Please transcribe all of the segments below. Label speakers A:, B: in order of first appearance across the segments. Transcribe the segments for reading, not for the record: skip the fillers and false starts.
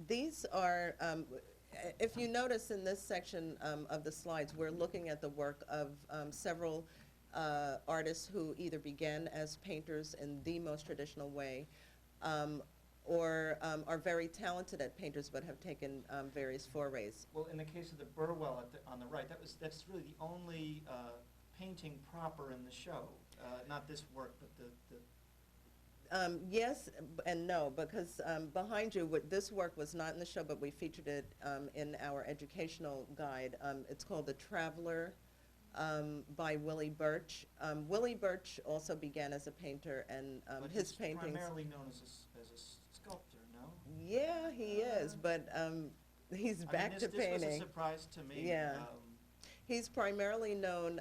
A: These are, if you notice in this section of the slides, we're looking at the work of several artists who either began as painters in the most traditional way, or are very talented at painters but have taken various forays.
B: Well, in the case of the Burwell on the right, that's really the only painting proper in the show. Not this work, but the
A: Yes and no, because behind you, this work was not in the show, but we featured it in our educational guide. It's called The Traveler by Willie Birch. Willie Birch also began as a painter, and
B: but
A: his
B: he's
A: paintings...
B: primarily known as a sculptor, no?
A: Yeah, he is, but he's back to painting.
B: This was a surprise to me.
A: Yeah. He's primarily known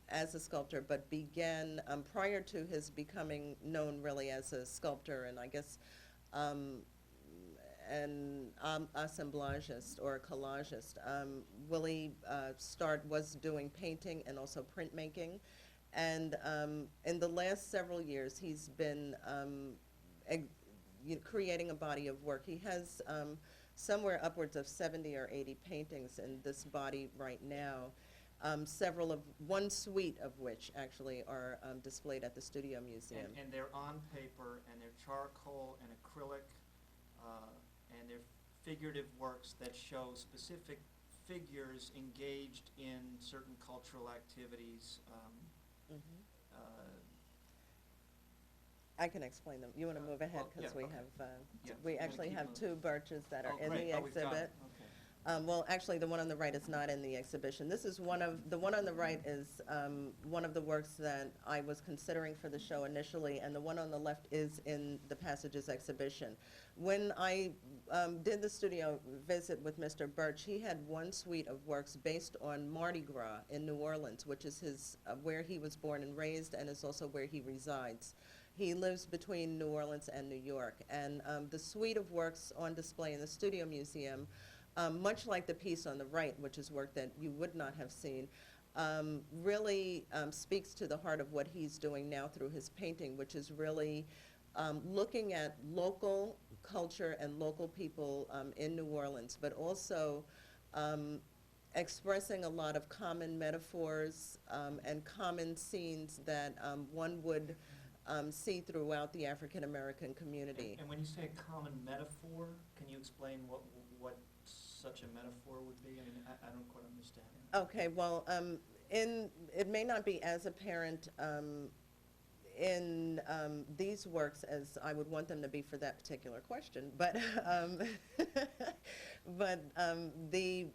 A: as a sculptor, but began, prior to his becoming known really as a sculptor, and I guess an assemblagist or a collagist. Willie was doing painting and also printmaking, and in the last several years he's been creating a body of work. He has somewhere upwards of 70 or 80 paintings in this body right now. One suite of which actually are displayed at the Studio Museum.
B: And they're on paper, and they're charcoal and acrylic, and they're figurative works that show specific figures engaged in certain cultural activities.
A: I can explain them. You want to move ahead because
B: yeah,
A: we
B: okay.
A: have, we actually have two birches that are in
B: great.
A: the
B: We've got
A: exhibit.
B: it. Okay.
A: Well, actually, the one on the right is not in the exhibition. This is the one on the right is one of the works that I was considering for the show initially, and the one on the left is in the Passages exhibition. When I did the studio visit with Mr. Birch, he had one suite of works based on Mardi Gras in New Orleans, which is where he was born and raised, and is also where he resides. He lives between New Orleans and New York, and the suite of works on display in the Studio Museum, much like the piece on the right, which is work that you would not have seen, really speaks to the heart of what he's doing now through his painting, which is really looking at local culture and local people in New Orleans, but also expressing a lot of common metaphors and common scenes that one would see throughout the African American community.
B: And when you say a common metaphor, can you explain what such a metaphor would be? I mean, I don't quite understand.
A: Okay, well, it may not be as apparent in these works as I would want them to be for that particular question, but the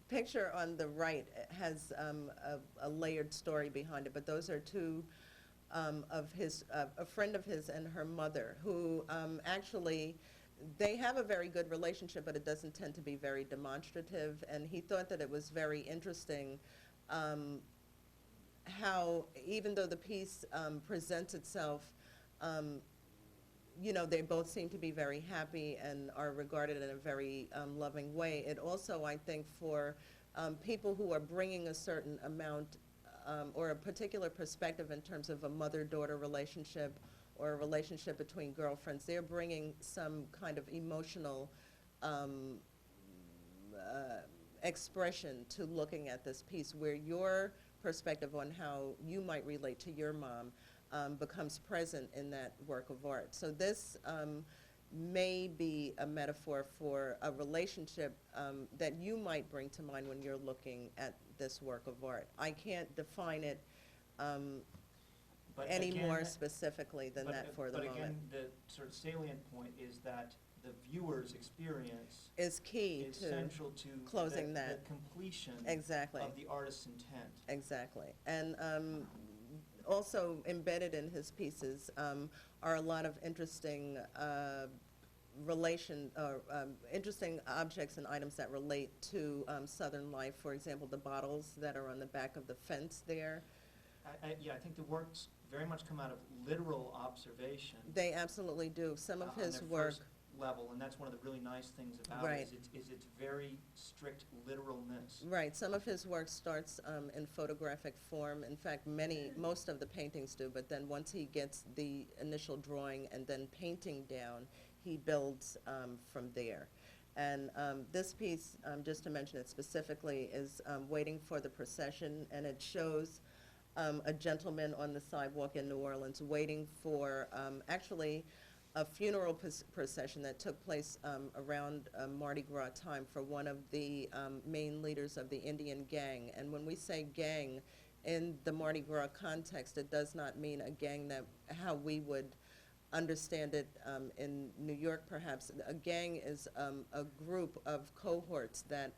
A: picture on the right has a layered story behind it, but those are two a friend of his and her mother, who actually, they have a very good relationship, but it doesn't tend to be very demonstrative, and he thought that it was very interesting how, even though the piece presents itself, they both seem to be very happy and are regarded in a very loving way. It also, I think, for people who are bringing a certain amount or a particular perspective in terms of a mother-daughter relationship or a relationship between girlfriends, they're bringing some kind of emotional expression to looking at this piece, where your perspective on how you might relate to your mom becomes present in that work of art. So this may be a metaphor for a relationship that you might bring to mind when you're looking at this work of art. I can't define it any more specifically than that for the moment.
B: But again, the sort of salient point is that the viewer's experience
A: is key
B: is
A: to
B: central to
A: closing
B: the completion
A: exactly
B: of the artist's intent.
A: Exactly. And also embedded in his pieces are a lot of interesting interesting objects and items that relate to Southern life. For example, the bottles that are on the back of the fence there.
B: I think the works very much come out of literal observation.
A: They absolutely do. Some of his
B: on their
A: work.
B: First level, and that's one of the really nice things about
A: Right.
B: it, is its very strict literalness.
A: Right. Some of his work starts in photographic form. In fact, most of the paintings do, but then once he gets the initial drawing and then painting down, he builds from there. And this piece, just to mention it specifically, is Waiting for the Procession, and it shows a gentleman on the sidewalk in New Orleans waiting for actually a funeral procession that took place around Mardi Gras time for one of the main leaders of the Indian gang. And when we say gang, in the Mardi Gras context, it does not mean a gang that how we would understand it in New York perhaps. A gang is a group of cohorts that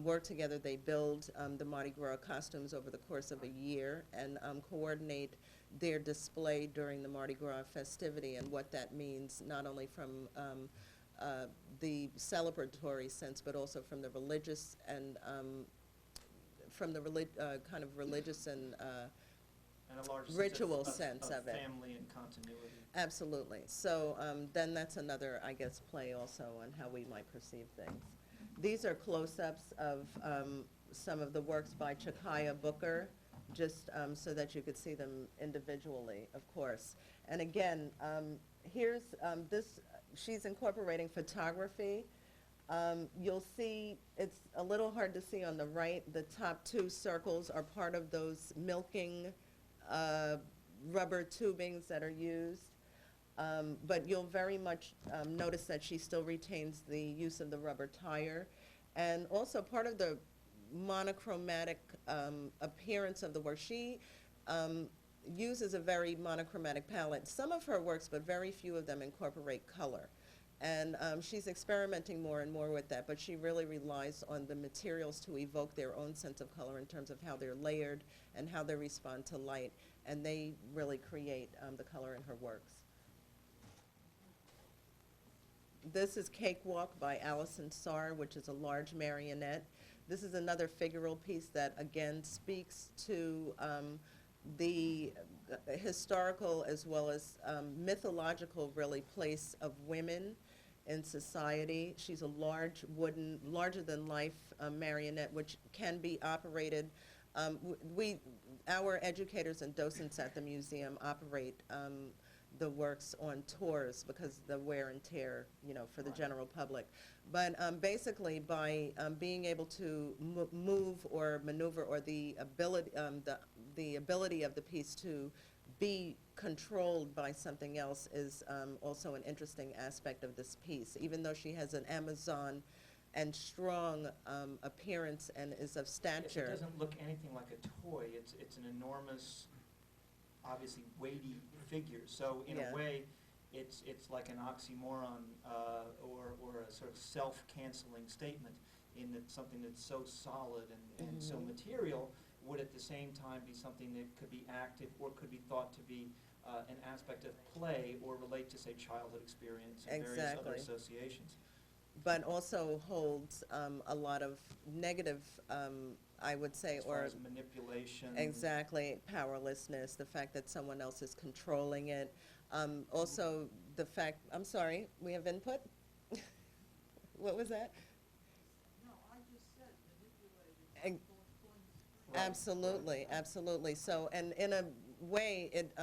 A: work together. They build the Mardi Gras costumes over the course of a year and coordinate their display during the Mardi Gras festivity, and what that means, not only from the celebratory sense, but also from the religious and from the kind of religious and
B: a large
A: ritual sense of it.
B: Family and continuity.
A: Absolutely. So then that's another, I guess, play also on how we might perceive things. These are close-ups of some of the works by Chakaya Booker, just so that you could see them individually, of course. And again, here's this, she's incorporating photography. You'll see, it's a little hard to see on the right, the top two circles are part of those milking rubber tubings that are used. But you'll very much notice that she still retains the use of the rubber tire. And also part of the monochromatic appearance of the work, she uses a very monochromatic palette. Some of her works, but very few of them, incorporate color. And she's experimenting more and more with that, but she really relies on the materials to evoke their own sense of color in terms of how they're layered and how they respond to light. And they really create the color in her works. This is Cakewalk by Allison Sarr, which is a large marionette. This is another figural piece that, again, speaks to the historical as well as mythological, really, place of women in society. She's a large wooden, larger-than-life marionette, which can be operated. Our educators and docents at the museum operate the works on tours because the wear and tear, you know, for the general public. But basically, by being able to move or maneuver, or the ability of the piece to be controlled by something else is also an interesting aspect of this piece. Even though she has an Amazon and strong appearance and is of stature.
B: It doesn't look anything like a toy. It's an enormous, obviously weighty figure. So in a way, it's like an oxymoron or a sort of self-canceling statement, in that something that's so solid and so material would at the same time be something that could be active or could be thought to be an aspect of play or relate to, say, childhood experience and various other associations.
A: But also holds a lot of negative, I would say,
B: as far as manipulation.
A: Exactly, powerlessness, the fact that someone else is controlling it. Also, the fact, I'm sorry, we have input? What was that?
C: No, I just said manipulated.
A: Absolutely, absolutely. So, and in a way, it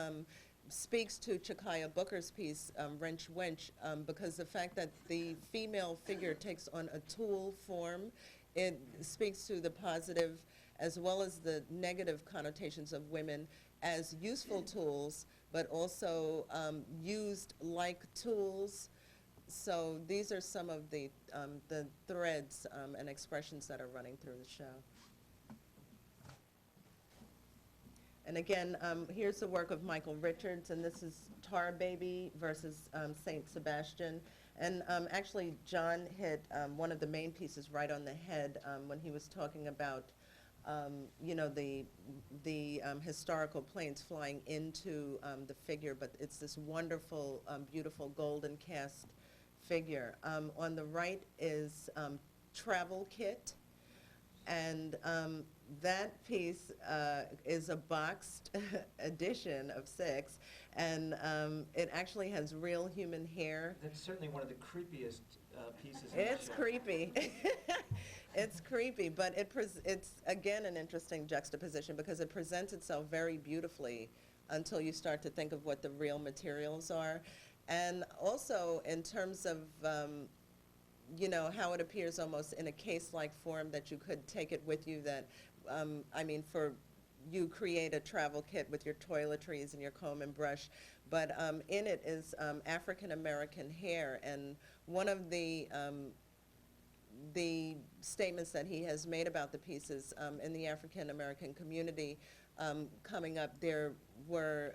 A: speaks to Chakaya Booker's piece, Wrench Wench, because the fact that the female figure takes on a tool form, it speaks to the positive as well as the negative connotations of women as useful tools, but also used like tools. So these are some of the threads and expressions that are running through the show. And again, here's the work of Michael Richards, and this is Tar Baby versus Saint Sebastian. And actually, John hit one of the main pieces right on the head when he was talking about, you know, the historical planes flying into the figure, but it's this wonderful, beautiful golden cast figure. On the right is Travel Kit, and that piece is a boxed edition of 6, and it actually has real human hair.
B: That's certainly one of the creepiest pieces in
A: It's
B: the show.
A: creepy. It's creepy, but it's, again, an interesting juxtaposition because it presents itself very beautifully until you start to think of what the real materials are. And also in terms of, how it appears almost in a case-like form that you could take it with you that, you create a travel kit with your toiletries and your comb and brush, but in it is African-American hair. And one of the statements that he has made about the pieces in the African-American community coming up, there were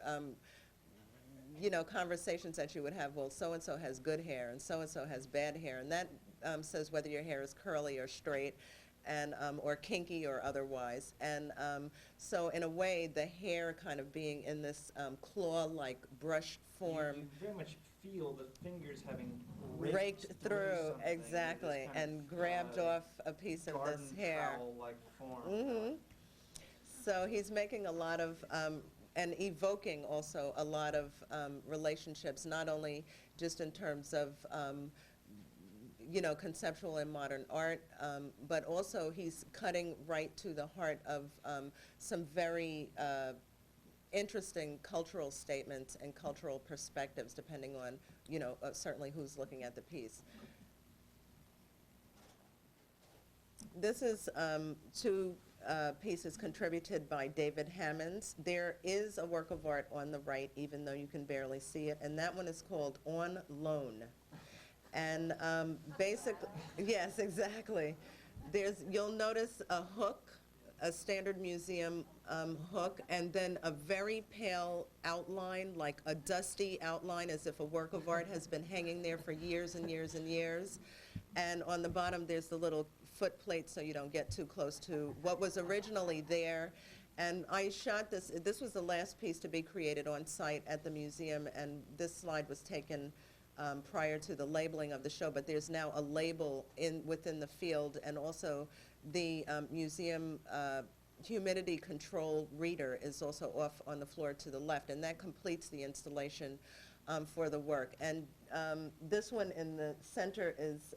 A: conversations that you would have, well, so-and-so has good hair and so-and-so has bad hair, and that says whether your hair is curly or straight, and or kinky or otherwise. And so in a way, the hair kind of being in this claw-like brush form.
B: You very much feel the fingers having
A: Raked through,
B: something,
A: exactly,
B: this kind
A: and
B: of,
A: grabbed off a piece of this hair.
B: Garden-trowel-like form.
A: Mhm. So he's making a lot of, and evoking also a lot of relationships, not only just in terms of, conceptual and modern art, but also he's cutting right to the heart of some very interesting cultural statements and cultural perspectives, depending on, certainly who's looking at the piece. This is two pieces contributed by David Hammonds. There is a work of art on the right, even though you can barely see it, and that one is called On Loan. And basically, yes, exactly. You'll notice a hook, a standard museum hook, and then a very pale outline, like a dusty outline, as if a work of art has been hanging there for years and years and years. And on the bottom, there's the little foot plate so you don't get too close to what was originally there. And I shot this was the last piece to be created on site at the museum, and this slide was taken prior to the labeling of the show, but there's now a label within the field, and also the museum humidity control reader is also off on the floor to the left, and that completes the installation for the work. And this one in the center is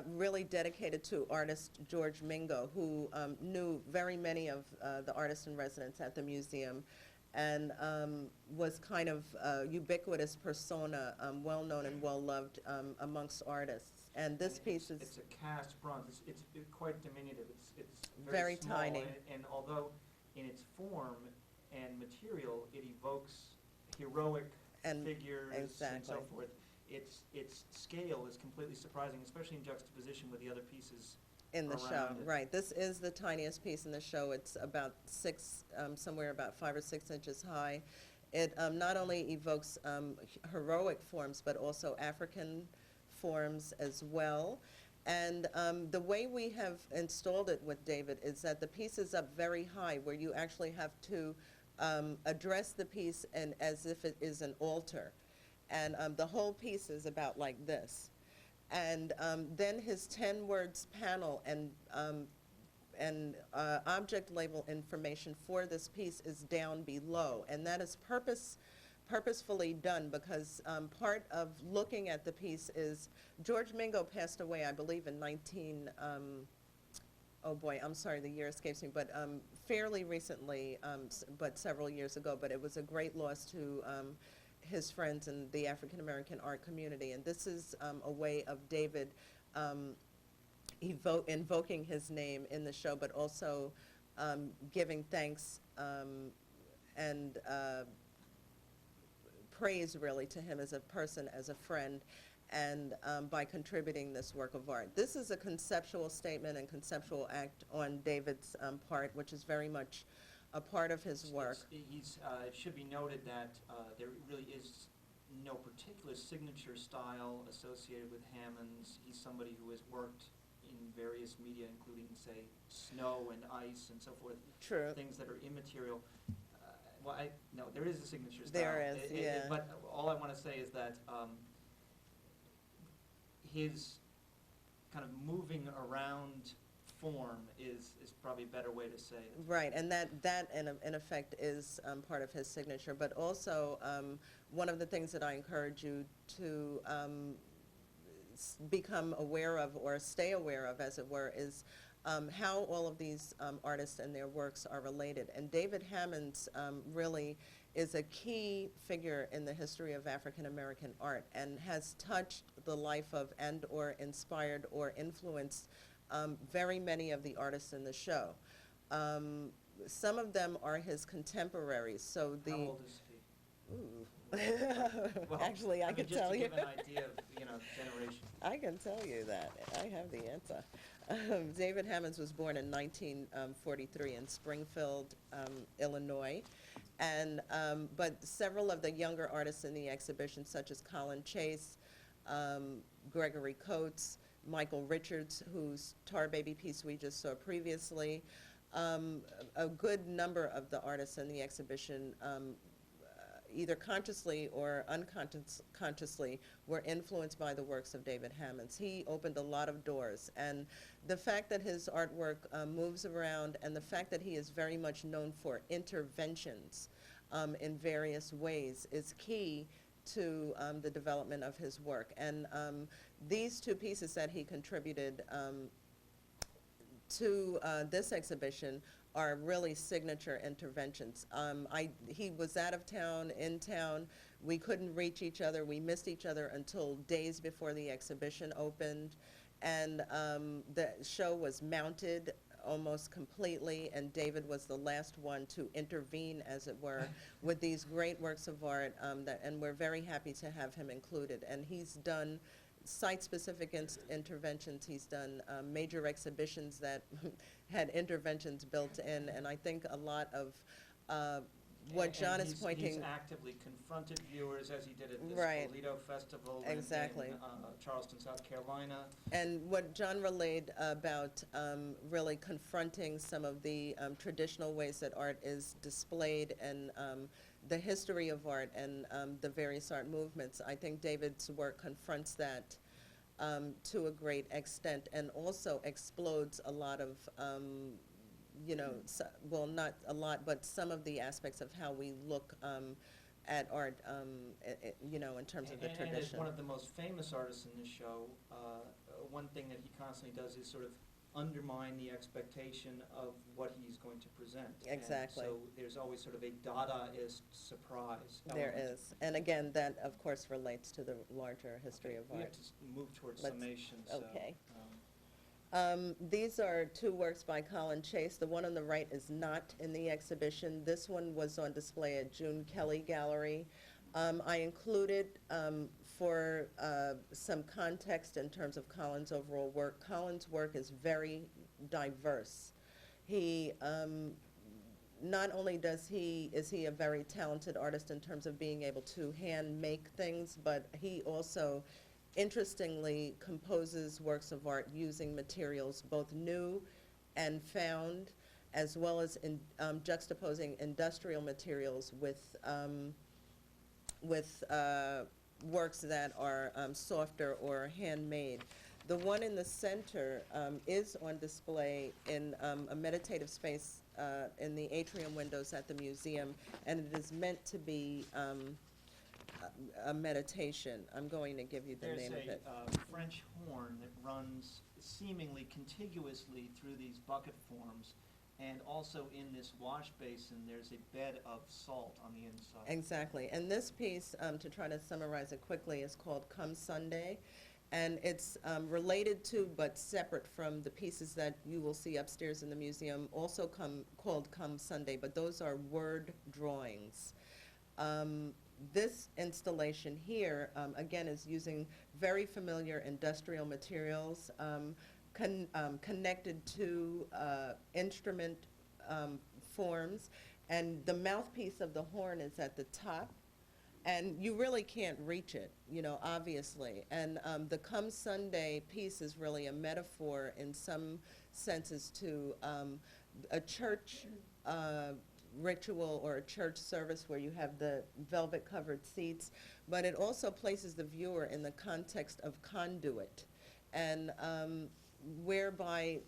A: really dedicated to artist George Mingo, who knew very many of the artists in residence at the museum, and was kind of a ubiquitous persona, well-known and well-loved amongst artists. And this piece is...
B: It's a cast bronze. It's quite diminutive. It's
A: very
B: small,
A: tiny.
B: and although in its form and material, it evokes heroic figures and so
A: exactly.
B: forth. Its scale is completely surprising, especially in juxtaposition with the other pieces
A: in the show,
B: around it.
A: right. This is the tiniest piece in the show. It's about somewhere about 5 or 6 inches high. It not only evokes heroic forms, but also African forms as well. And the way we have installed it with David is that the piece is up very high, where you actually have to address the piece and as if it is an altar. And the whole piece is about like this. And then his 10 words panel and object label information for this piece is down below. And that is purposefully done because part of looking at the piece is George Mingo passed away, I believe, in oh boy, I'm sorry, the year escapes me, but fairly recently, but several years ago. But it was a great loss to his friends in the African-American art community. And this is a way of David invoking his name in the show, but also giving thanks and praise really to him as a person, as a friend, and by contributing this work of art. This is a conceptual statement and conceptual act on David's part, which is very much a part of his work.
B: It should be noted that there really is no particular signature style associated with Hammonds. He's somebody who has worked in various media, including, say, snow and ice and so forth.
A: True.
B: Things that are immaterial. No, there is a signature style.
A: There is, yeah.
B: But all I want to say is that his kind of moving around form is probably a better way to say it.
A: Right, and that in effect is part of his signature. But also, one of the things that I encourage you to become aware of, or stay aware of, as it were, is how all of these artists and their works are related. And David Hammonds really is a key figure in the history of African American art and has touched the life of and or inspired or influenced very many of the artists in the show. Some of them are his contemporaries, so the...
B: How old is he?
A: Ooh.
B: Well,
A: Actually, I can tell you.
B: Just to give an idea of, generation.
A: I can tell you that. I have the answer. David Hammonds was born in 1943 in Springfield, Illinois. And, but several of the younger artists in the exhibition, such as Colin Chase, Gregory Coates, Michael Richards, whose Tar Baby piece we just saw previously, a good number of the artists in the exhibition either consciously or unconsciously were influenced by the works of David Hammonds. He opened a lot of doors, and the fact that his artwork moves around and the fact that he is very much known for interventions in various ways is key to the development of his work. And these two pieces that he contributed to this exhibition are really signature interventions. He was out of town, in town. We couldn't reach each other. We missed each other until days before the exhibition opened. And the show was mounted almost completely, and David was the last one to intervene, as it were, with these great works of art, and we're very happy to have him included. And he's done site-specific interventions. He's done major exhibitions that had interventions built in, and I think a lot of what John is pointing...
B: He's actively confronted viewers, as he did at this
A: Right.
B: Toledo Festival
A: Exactly.
B: in Charleston, South Carolina.
A: And what John relayed about really confronting some of the traditional ways that art is displayed and the history of art and the various art movements, I think David's work confronts that to a great extent and also explodes a lot of, well, not a lot, but some of the aspects of how we look at art, in terms of the tradition.
B: And as one of the most famous artists in this show, one thing that he constantly does is sort of undermine the expectation of what he's going to present.
A: Exactly.
B: And so there's always sort of a Dadaist surprise
A: There
B: element.
A: is. And again, that, of course, relates to the larger history of
B: We have
A: art.
B: to move towards
A: Let's-
B: summation, so.
A: okay. These are two works by Colin Chase. The one on the right is not in the exhibition. This one was on display at June Kelly Gallery. I included, for some context in terms of Colin's overall work, Colin's work is very diverse. He, not only is he a very talented artist in terms of being able to hand make things, but he also interestingly composes works of art using materials both new and found, as well as in juxtaposing industrial materials with works that are softer or handmade. The one in the center is on display in a meditative space in the atrium windows at the museum, and it is meant to be a meditation. I'm going to give you the name of it.
B: There's a French horn that runs seemingly contiguously through these bucket forms, and also in this wash basin, there's a bed of salt on the inside.
A: Exactly. And this piece, to try to summarize it quickly, is called Come Sunday. And it's related to, but separate from, the pieces that you will see upstairs in the museum, also called Come Sunday, but those are word drawings. This installation here, again, is using very familiar industrial materials, connected to instrument forms, and the mouthpiece of the horn is at the top, and you really can't reach it, obviously. And the Come Sunday piece is really a metaphor in some senses to a church ritual or a church service where you have the velvet-covered seats, but it also places the viewer in the context of conduit, and whereby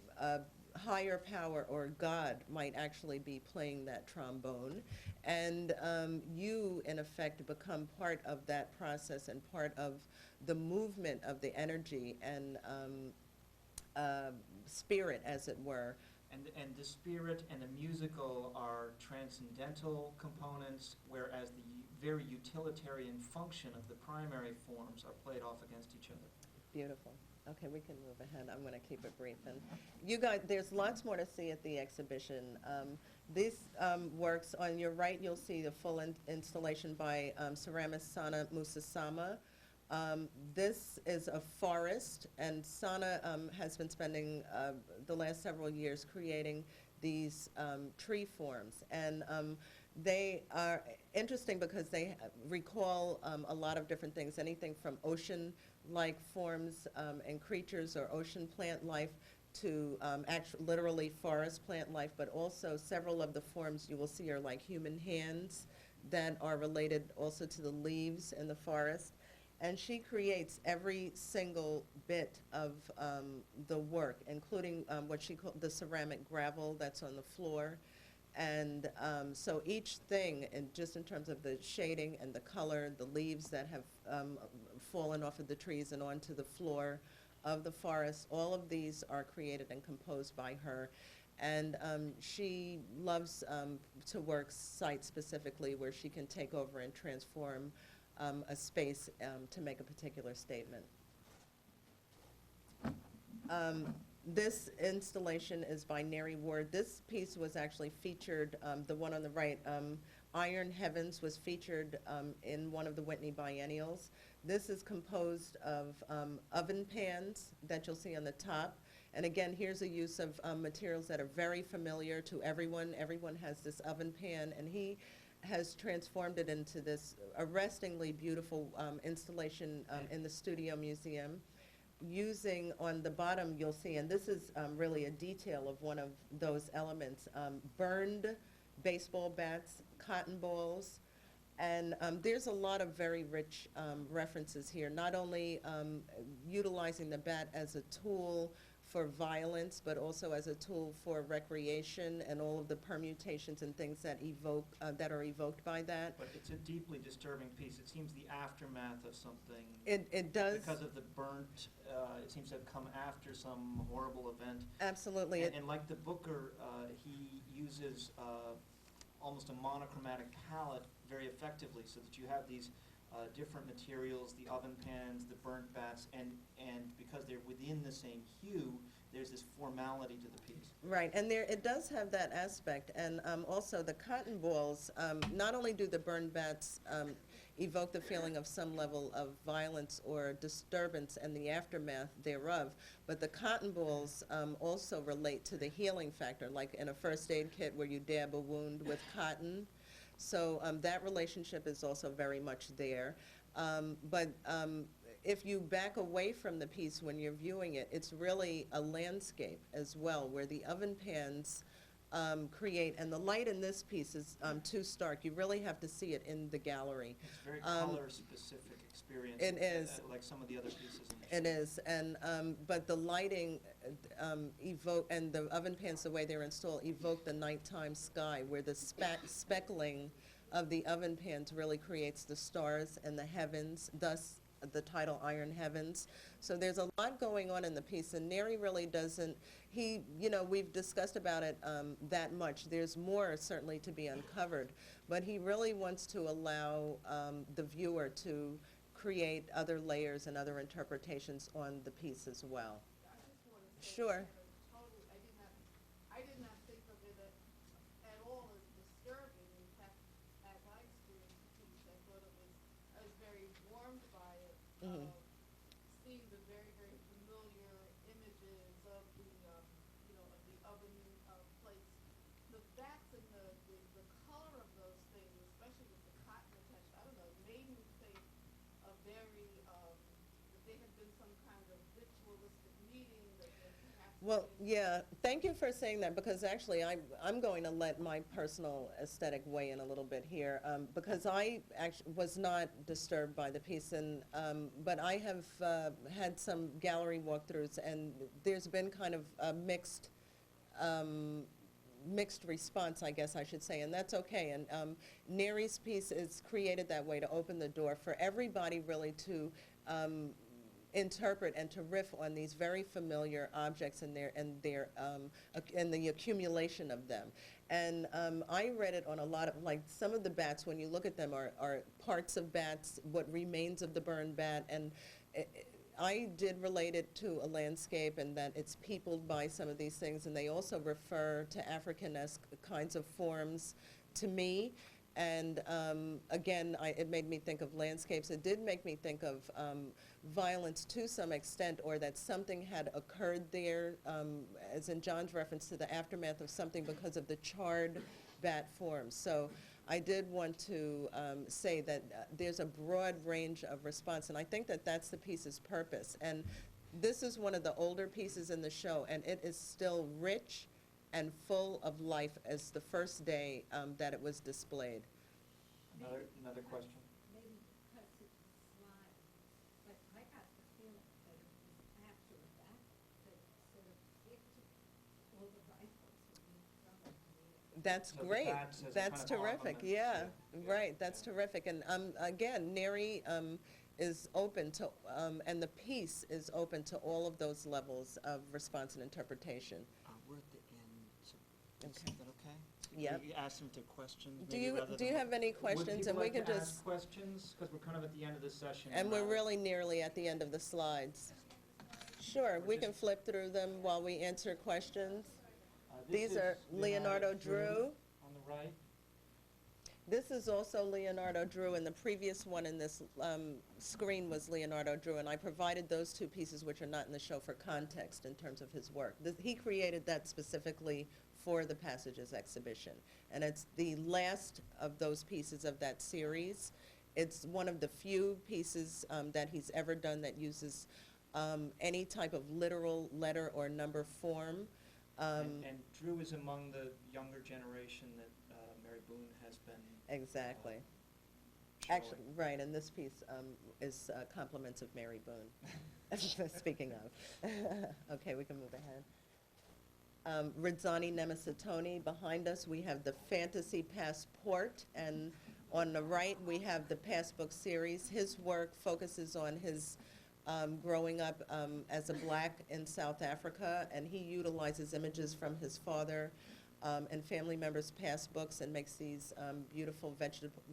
A: higher power or God might actually be playing that trombone, and you, in effect, become part of that process and part of the movement of the energy and spirit, as it were,
B: And the spirit and the musical are transcendental components, whereas the very utilitarian function of the primary forms are played off against each other.
A: Beautiful. Okay, we can move ahead. I'm going to keep it brief. And you guys, there's lots more to see at the exhibition. These works, on your right, you'll see the full installation by ceramist Sana Musasama. This is a forest, and Sana has been spending the last several years creating these tree forms. And they are interesting because they recall a lot of different things, anything from ocean-like forms and creatures or ocean plant life to literally forest plant life, but also several of the forms you will see are like human hands that are related also to the leaves in the forest. And she creates every single bit of the work, including what she called the ceramic gravel that's on the floor. And so each thing, and just in terms of the shading and the color, the leaves that have fallen off of the trees and onto the floor of the forest, all of these are created and composed by her. And she loves to work site specifically where she can take over and transform a space to make a particular statement. This installation is by Neri Ward. This piece was actually featured, the one on the right, Iron Heavens was featured in one of the Whitney biennials. This is composed of oven pans that you'll see on the top. And again, here's a use of materials that are very familiar to everyone. Everyone has this oven pan, and he has transformed it into this arrestingly beautiful installation in the Studio Museum. Using on the bottom, you'll see, and this is really a detail of one of those elements, burned baseball bats, cotton balls, and there's a lot of very rich references here, not only utilizing the bat as a tool for violence, but also as a tool for recreation and all of the permutations and things that evoke, that are evoked by that.
B: But it's a deeply disturbing piece. It seems the aftermath of something.
A: It does.
B: Because of the burnt, it seems to have come after some horrible event.
A: Absolutely.
B: And like the Booker, he uses almost a monochromatic palette very effectively, so that you have these different materials, the oven pans, the burnt bats, and because they're within the same hue, there's this formality to the piece.
A: Right, and there, it does have that aspect, and also the cotton balls, not only do the burned bats evoke the feeling of some level of violence or disturbance and the aftermath thereof, but the cotton balls also relate to the healing factor, like in a first aid kit where you dab a wound with cotton. So that relationship is also very much there. But if you back away from the piece when you're viewing it, it's really a landscape as well, where the oven pans create, and the light in this piece is too stark. You really have to see it in the gallery.
B: It's a very color-specific experience.
A: It is.
B: Like some of the other pieces in the
A: It is, and but the lighting evoke, and the oven pans, the way they're installed, evoke the nighttime sky, where the speckling of the oven pans really creates the stars and the heavens, thus the title Iron Heavens. So there's a lot going on in the piece, and Neri really doesn't, we've discussed about it that much. There's more certainly to be uncovered, but he really wants to allow the viewer to create other layers and other interpretations on the piece as well.
C: I just want to say.
A: Sure.
C: Totally, I did not think of it at all as disturbing. In fact, as I experienced the piece, I thought I was very warmed by it.
A: Mhm.
C: Seeing the very, very familiar images of the, of the oven plates. The bats and the color of those things, especially with the cotton attached, I don't know, it made me think of very, that there had been some kind of ritualistic meeting that there perhaps.
A: Well, yeah, thank you for saying that, because actually I'm going to let my personal aesthetic weigh in a little bit here, because I actually was not disturbed by the piece, and but I have had some gallery walkthroughs, and there's been kind of a mixed response, I guess I should say, and that's okay. And Neri's piece is created that way to open the door for everybody really to interpret and to riff on these very familiar objects and and the accumulation of them. And I read it on a lot of, like, some of the bats, when you look at them, are parts of bats, what remains of the burned bat, and I did relate it to a landscape and that it's peopled by some of these things, and they also refer to African-esque kinds of forms to me. And again, it made me think of landscapes. It did make me think of violence to some extent, or that something had occurred there, as in John's reference to the aftermath of something because of the charred bat forms. So I did want to say that there's a broad range of response, and I think that that's the piece's purpose. And this is one of the older pieces in the show, and it is still rich and full of life as the first day that it was displayed.
B: Another question?
D: Maybe because it was slide, but I got the feeling that it was after that sort of picture all the rifles when you from the
A: That's
B: So the
A: great.
B: bats as a
A: That's
B: kind of
A: terrific.
B: ornament,
A: Yeah,
B: yeah,
A: right. That's
B: yeah.
A: terrific. And again, Neri is open to, and the piece is open to all of those levels of response and interpretation.
B: We're at the end, so is
A: Okay.
B: that okay?
A: Yep.
B: We ask them to questions,
A: Do
B: maybe
A: you
B: rather
A: do you
B: than-
A: have any questions? And we can
B: Would people like to
A: just.
B: ask questions? Because we're kind of at the end of the session.
A: And we're really nearly at the end of the slides. Sure, we can flip through them while we answer questions.
B: This
A: These are
B: is
A: Leonardo Drew.
B: on the right.
A: This is also Leonardo Drew, and the previous one in this screen was Leonardo Drew, and I provided those two pieces, which are not in the show, for context in terms of his work. He created that specifically for the Passages exhibition, and it's the last of those pieces of that series. It's one of the few pieces that he's ever done that uses any type of literal letter or number form.
B: And Drew is among the younger generation that Mary Boone has been
A: Exactly.
B: showing.
A: Actually, right, and this piece is compliments of Mary Boone, speaking of. Okay, we can move ahead. Rizzani Nemasitoni, behind us, we have the Fantasy Passport, and on the right, we have the Passbook series. His work focuses on his growing up as a black in South Africa, and he utilizes images from his father and family members' passbooks and makes these beautiful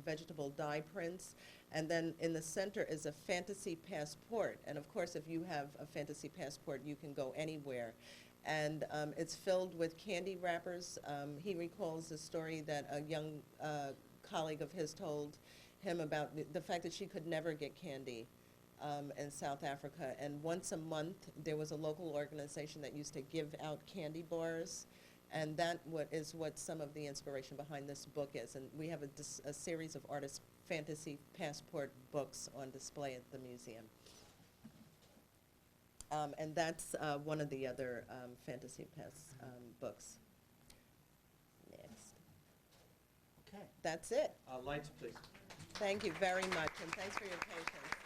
A: vegetable dye prints. And then in the center is a fantasy passport. And of course, if you have a fantasy passport, you can go anywhere. And it's filled with candy wrappers. He recalls a story that a young colleague of his told him about the fact that she could never get candy in South Africa. And once a month, there was a local organization that used to give out candy bars. And that is what some of the inspiration behind this book is. And we have a series of artist fantasy passport books on display at the museum. And that's one of the other fantasy books. Next.
B: Okay.
A: That's it.
B: Lights, please.
A: Thank you very much, and thanks for your patience.